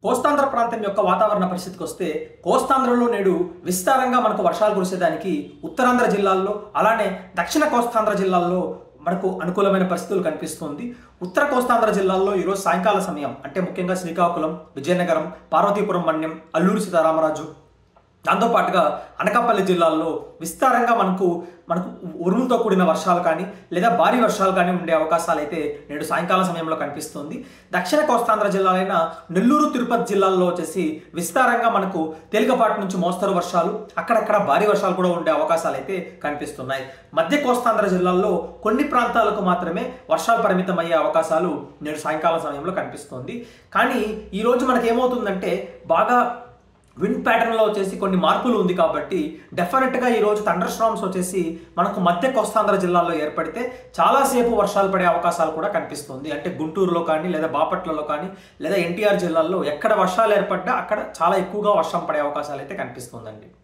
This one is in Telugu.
కోస్తాంధ్ర ప్రాంతం యొక్క వాతావరణ పరిస్థితికి వస్తే కోస్తాంధ్రలో నేడు విస్తారంగా మనకు వర్షాలు కురిసేదానికి ఉత్తరాంధ్ర జిల్లాల్లో అలానే దక్షిణ కోస్తాంధ్ర జిల్లాల్లో మనకు అనుకూలమైన పరిస్థితులు కనిపిస్తుంది. ఉత్తర కోస్తాంధ్ర జిల్లాల్లో ఈరోజు సాయంకాల సమయం అంటే ముఖ్యంగా శ్రీకాకుళం, విజయనగరం, పార్వతీపురం మన్యం, అల్లూరి సీతారామరాజు దాంతోపాటుగా అనకాపల్లి జిల్లాల్లో విస్తారంగా మనకు ఉరుములతో కూడిన వర్షాలు కానీ లేదా భారీ వర్షాలు కానీ ఉండే అవకాశాలు అయితే నేడు సాయంకాల సమయంలో కనిపిస్తుంది. దక్షిణ కోస్తాంధ్ర జిల్లాలైన నెల్లూరు, తిరుపతి జిల్లాల్లో వచ్చేసి విస్తారంగా మనకు తేలికపాటి నుంచి మోస్తరు వర్షాలు, అక్కడక్కడ భారీ వర్షాలు కూడా ఉండే అవకాశాలు అయితే కనిపిస్తున్నాయి. మధ్య కోస్తాంధ్ర జిల్లాల్లో కొన్ని ప్రాంతాలకు మాత్రమే వర్షాలు పరిమితమయ్యే అవకాశాలు నేడు సాయంకాల సమయంలో కనిపిస్తుంది. కానీ ఈరోజు మనకి ఏమవుతుందంటే బాగా విండ్ ప్యాటర్న్లో వచ్చేసి కొన్ని మార్పులు ఉంది కాబట్టి డెఫినెట్గా ఈరోజు థండర్ స్టార్మ్స్ వచ్చేసి మనకు మధ్య కోస్తాంధ్ర జిల్లాలో ఏర్పడితే చాలాసేపు వర్షాలు పడే అవకాశాలు కూడా కనిపిస్తుంది. అంటే గుంటూరులో కానీ లేదా బాపట్లలో కానీ లేదా ఎన్టీఆర్ జిల్లాల్లో ఎక్కడ వర్షాలు ఏర్పడ్డా అక్కడ చాలా ఎక్కువగా వర్షం పడే అవకాశాలు అయితే కనిపిస్తుందండి.